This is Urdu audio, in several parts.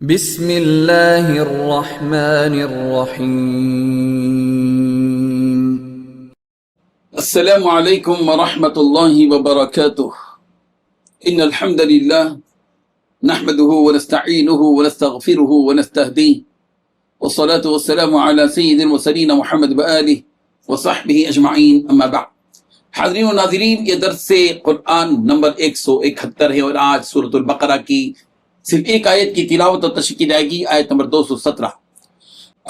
بسم اللہ الرحمن الرحیم۔ السلام علیکم ورحمۃ اللہ وبرکاتہ۔ ان الحمد للہ نحمده ونستعینه ونستغفره ونستهدیه والصلاة والسلام على سید المرسلین محمد وآلہ وصحبہ اجمعین، اما بعد۔ حاضرین و ناظرین، یہ درس قرآن نمبر 171 ہے اور آج سورۃ البقرہ کی صرف ایک آیت کی تلاوت اور تشریح کی جائے گی، آیت نمبر 217۔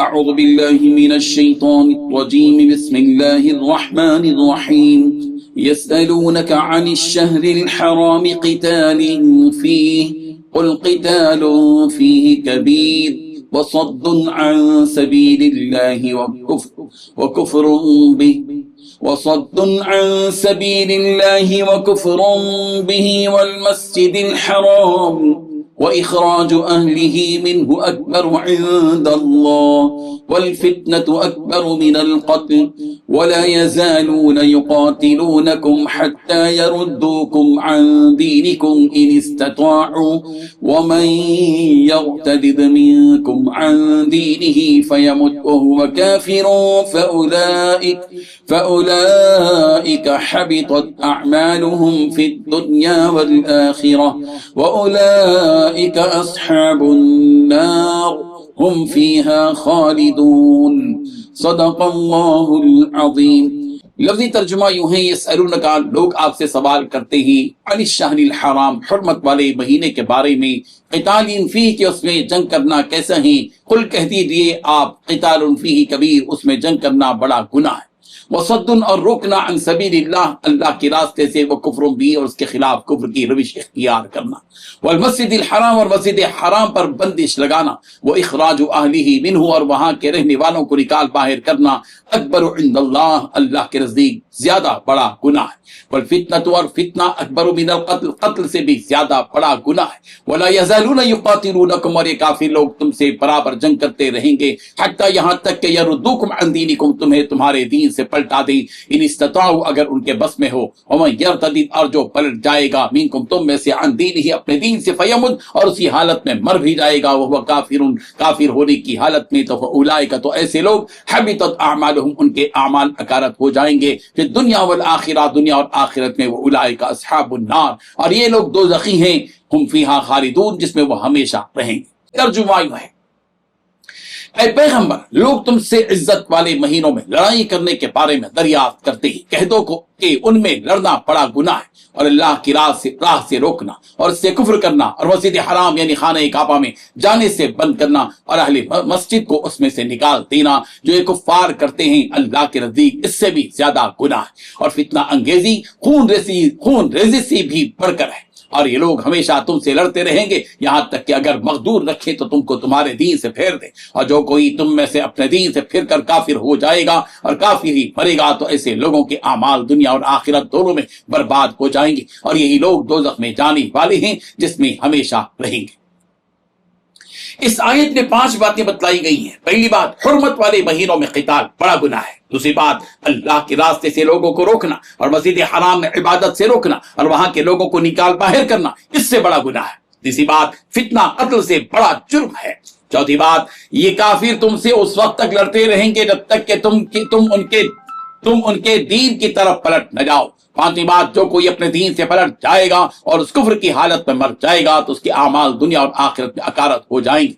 اعوذ باللہ من الشیطان الرجیم، بسم اللہ الرحمن الرحیم۔ یسألونک عن الشہر الحرام قتال فیہ قل قتال فیہ کبیر وصد عن سبیل اللہ وکفر به والمسجد الحرام وإخراج أهله منه أكبر عند الله والفتنة أكبر من القتل ولا يزالون يقاتلونكم حتى يردوكم عن دينكم إن استطاعوا ومن يرتد منكم عن دينه فيمت وهو كافر فأولئك حبطت أعمالهم في الدنيا والآخرة وأولئك أصحاب النار هم فيها خالدون۔ صدق اللہ العظیم۔ لفظی ترجمہ یوں ہے، یسألونک، لوگ آپ سے سوال کرتے ہیں، عن الشہر الحرام، حرمت والے مہینے کے بارے میں، قتال فیہ، کہ اس میں جنگ کرنا کیسا ہے، قل کہہ دیجئے آپ، قتال فیہ کبیر، اس میں جنگ کرنا بڑا گناہ ہے، وصد، اور روکنا، عن سبیل اللہ، اللہ کے راستے سے، وہ کفر بھی، اور اس کے خلاف کفر کی روش اختیار کرنا، والمسجد الحرام، اور مسجد حرام پر بندش لگانا، وہ اخراج اہلہ منہ، اور وہاں کے رہنے والوں کو نکال باہر کرنا، اکبر عند اللہ، اللہ کے نزدیک زیادہ بڑا گناہ ہے، والفتنۃ، اور فتنہ، اکبر من القتل، قتل سے بھی زیادہ بڑا گناہ ہے، ولا یزالون یقاتلونکم، اور یہ کافر لوگ تم سے برابر جنگ کرتے رہیں گے، حتی، یہاں تک کہ یردوکم عن دینکم، تمہیں تمہارے دین سے پلٹا دیں، ان استطاعوا، اگر ان کے بس میں ہو، ومن یرتد، اور جو پلٹ جائے گا، منکم، تم میں سے، عن دینہ، اپنے دین سے، فیمت، اور اسی حالت میں مر بھی جائے گا، وہ کافر، کافر ہونے کی حالت میں، تو اولئک، تو ایسے لوگ، حبطت اعمالہم، ان کے اعمال اکارت ہو جائیں گے، پھر دنیا والآخرہ، دنیا اور آخرت میں، وہ اولئک اصحاب النار، اور یہ لوگ دوزخی ہیں، ہم فیہا خالدون، جس میں وہ ہمیشہ رہیں گے۔ ترجمہ یوں ہے، اے پیغمبر، لوگ تم سے عزت والے مہینوں میں لڑائی کرنے کے بارے میں دریافت کرتے ہیں، کہہ دو کہ ان میں لڑنا بڑا گناہ ہے، اور اللہ کی راہ سے روکنا، اور اس سے کفر کرنا، اور مسجد حرام یعنی خانہ کعبہ میں جانے سے بند کرنا، اور اہل مسجد کو اس میں سے نکال دینا، جو یہ کفار کرتے ہیں، اللہ کے نزدیک اس سے بھی زیادہ گناہ ہے، اور فتنہ انگیزی، خون ریزی سے بھی بڑھ کر ہے، اور یہ لوگ ہمیشہ تم سے لڑتے رہیں گے، یہاں تک کہ اگر مقدور رکھیں تو تم کو تمہارے دین سے پھیر دیں، اور جو کوئی تم میں سے اپنے دین سے پھر کر کافر ہو جائے گا اور کافر ہی مرے گا، تو ایسے لوگوں کے اعمال دنیا اور آخرت دونوں میں برباد ہو جائیں گے، اور یہی لوگ دوزخ میں جانے والے ہیں، جس میں ہمیشہ رہیں گے۔ اس آیت میں 5 باتیں بتلائی گئی ہیں۔ پہلی بات، حرمت والے مہینوں میں قتال بڑا گناہ ہے۔ دوسری بات، اللہ کے راستے سے لوگوں کو روکنا، اور مسجد حرام میں عبادت سے روکنا، اور وہاں کے لوگوں کو نکال باہر کرنا، اس سے بڑا گناہ ہے۔ تیسری بات، فتنہ قتل سے بڑا جرم ہے۔ چوتھی بات، یہ کافر تم سے اس وقت تک لڑتے رہیں گے جب تک کہ تم ان کے دین کی طرف پلٹ نہ جاؤ۔ پانچویں بات، جو کوئی اپنے دین سے پلٹ جائے گا اور اس کفر کی حالت میں مر جائے گا، تو اس کے اعمال دنیا اور آخرت میں اکارت ہو جائیں گے۔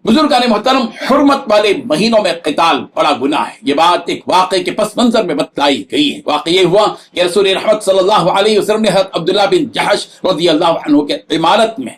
بزرگان محترم، حرمت والے مہینوں میں قتال بڑا گناہ ہے، یہ بات ایک واقعے کے پس منظر میں بتلائی گئی ہے۔ واقعہ یہ ہوا کہ رسول رحمت صلی اللہ علیہ وسلم نے حضرت عبداللہ بن جحش رضی اللہ عنہ کے عمارت میں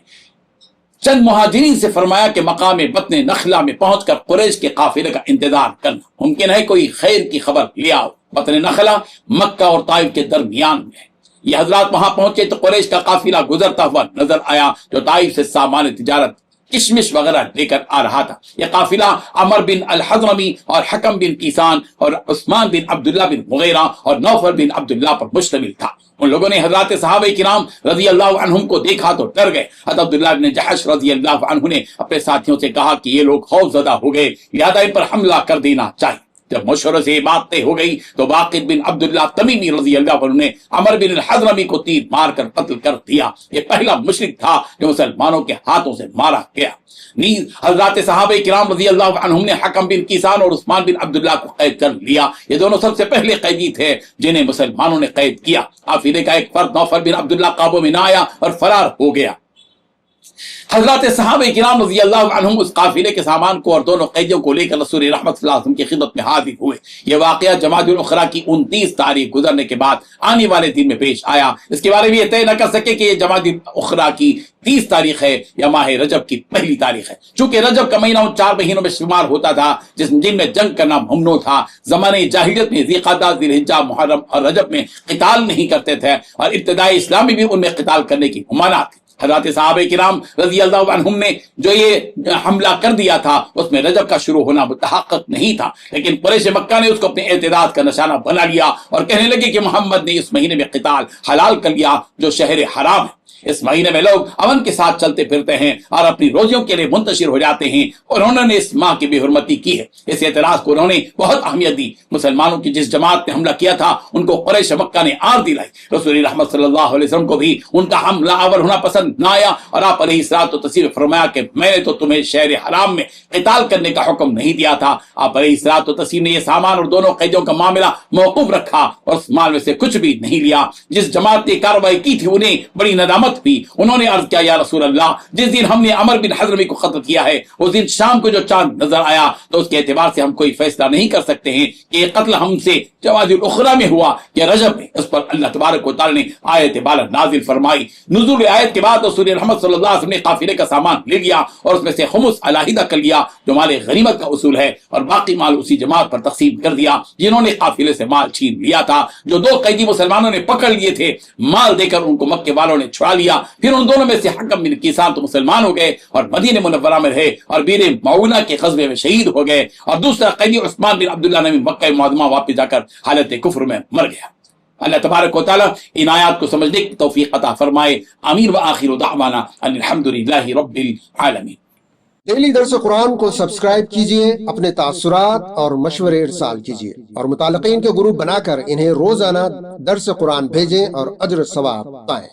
چند مہاجرین سے فرمایا کہ مقام بطن نخلہ میں پہنچ کر قریش کے قافلے کا انتظار کرنا، ممکن ہے کوئی خیر کی خبر لے آؤ۔ بطن نخلہ مکہ اور طائف کے درمیان میں ہے۔ یہ حضرات وہاں پہنچے تو قریش کا قافلہ گزرتا ہوا نظر آیا، جو طائف سے سامان تجارت، کشمش وغیرہ لے کر آ رہا تھا۔ یہ قافلہ عمر بن الحضرمی اور حکم بن کیسان اور عثمان بن عبداللہ بن مغیرہ اور نوفل بن عبداللہ پر مشتمل تھا۔ ان لوگوں نے حضرات صحابہ کرام رضی اللہ عنہم کو دیکھا تو ڈر گئے۔ حضرت عبداللہ بن جحش رضی اللہ عنہ نے اپنے ساتھیوں سے کہا کہ یہ لوگ خوف زدہ ہو گئے، لہذا ان پر حملہ کر دینا چاہیے۔ جب مشورے سے یہ بات طے ہو گئی تو واقد بن عبداللہ تمیمی رضی اللہ عنہ نے عمر بن الحضرمی کو تیر مار کر قتل کر دیا۔ یہ پہلا مشرک تھا جو مسلمانوں کے ہاتھوں سے مارا گیا۔ نیز حضرات صحابہ کرام رضی اللہ عنہم نے حکم بن کیسان اور عثمان بن عبداللہ کو قید کر لیا۔ یہ دونوں سب سے پہلے قیدی تھے جنہیں مسلمانوں نے قید کیا۔ قافلے کا ایک فرد نوفل بن عبداللہ قابو میں نہ آیا اور فرار ہو گیا۔ حضرات صحابہ کرام رضی اللہ عنہم اس قافلے کے سامان کو اور دونوں قیدیوں کو لے کر رسول رحمت صلی اللہ علیہ وسلم کی خدمت میں حاضر ہوئے۔ یہ واقعہ جمادی الاخری کی 29 تاریخ گزرنے کے بعد آنے والے دن میں پیش آیا۔ اس کے بارے میں یہ طے نہ کر سکے کہ یہ جمادی الاخری کی 30 تاریخ ہے یا ماہ رجب کی پہلی تاریخ ہے، چونکہ رجب کا مہینہ ان 4 مہینوں میں شمار ہوتا تھا جن میں جنگ کرنا ممنوع تھا۔ زمانے جاہلیت میں ذی القعدہ، ذی الحجہ، محرم اور رجب میں قتال نہیں کرتے تھے، اور ابتدائی اسلام میں بھی ان میں قتال کرنے کی ممانعت تھی۔ حضرات صحابہ کرام رضی اللہ عنہم نے جو یہ حملہ کر دیا تھا اس میں رجب کا شروع ہونا متحقق نہیں تھا، لیکن قریش مکہ نے اس کو اپنے اعتداد کا نشانہ بنا لیا اور کہنے لگے کہ محمد نے اس مہینے میں قتال حلال کر لیا جو شہر حرام ہے۔ اس مہینے میں لوگ امن کے ساتھ چلتے پھرتے ہیں اور اپنی روزیوں کے لیے منتشر ہو جاتے ہیں، اور انہوں نے اس ماہ کی بے حرمتی کی ہے۔ اس اعتراض کو انہوں نے بہت اہمیت دی۔ مسلمانوں کی جس جماعت نے حملہ کیا تھا ان کو قریش مکہ نے آر دلائی۔ رسول رحمت صلی اللہ علیہ وسلم کو بھی ان کا حملہ آور ہونا پسند نہ آیا، اور آپ علیہ الصلوۃ والتسلیم فرمایا کہ میں نے تو تمہیں شہر حرام میں قتال کرنے کا حکم نہیں دیا تھا۔ آپ علیہ الصلوۃ والتسلیم نے یہ سامان اور دونوں قیدیوں کا معاملہ موقوف رکھا اور اس مال میں سے کچھ بھی نہیں لیا۔ جس جماعت نے کارروائی کی تھی انہیں بڑی ندامت ہوئی۔ انہوں نے عرض کیا، یا رسول اللہ، جس دن ہم نے عمر بن حضرمی کو قتل کیا ہے اس دن شام کو جو چاند نظر آیا تو اس کے اعتبار سے ہم کوئی فیصلہ نہیں کر سکتے ہیں کہ یہ قتل ہم سے جمادی الاخری میں ہوا یا رجب میں۔ اس پر اللہ تبارک و تعالی نے آیت بالغ نازل فرمائی۔ نزول آیت کے بعد رسول رحمت صلی اللہ علیہ وسلم نے قافلے کا سامان لے لیا اور اس میں سے خمس علیحدہ کر لیا جو مال غنیمت کا اصول ہے، اور باقی مال اسی جماعت پر تقسیم کر دیا جنہوں نے قافلے سے مال چھین لیا تھا۔ جو 2 قیدی مسلمانوں نے پکڑ لیے تھے مال دے کر ان کو مکے والوں نے چھڑا لیا۔ پھر ان دونوں میں سے حکم بن کیسان تو مسلمان ہو گئے اور مدینہ منورہ میں رہے اور بیر معونہ کے غزوے میں شہید ہو گئے، اور دوسرا قیدی عثمان بن عبداللہ نے مکہ معظمہ واپس جا کر حالت کفر میں مر گیا۔ اللہ تبارک و تعالی ان آیات کو سمجھنے کی توفیق عطا فرمائے۔ آمین وآخر دعوانا ان الحمدللہ رب العالمین۔ ڈیلی درس قرآن کو سبسکرائب کیجئے، اپنے تاثرات اور مشورے ارسال کیجئے، اور متعلقین کے گروپ بنا کر انہیں روزانہ درس قرآن بھیجیں اور اجر ثواب پائیں۔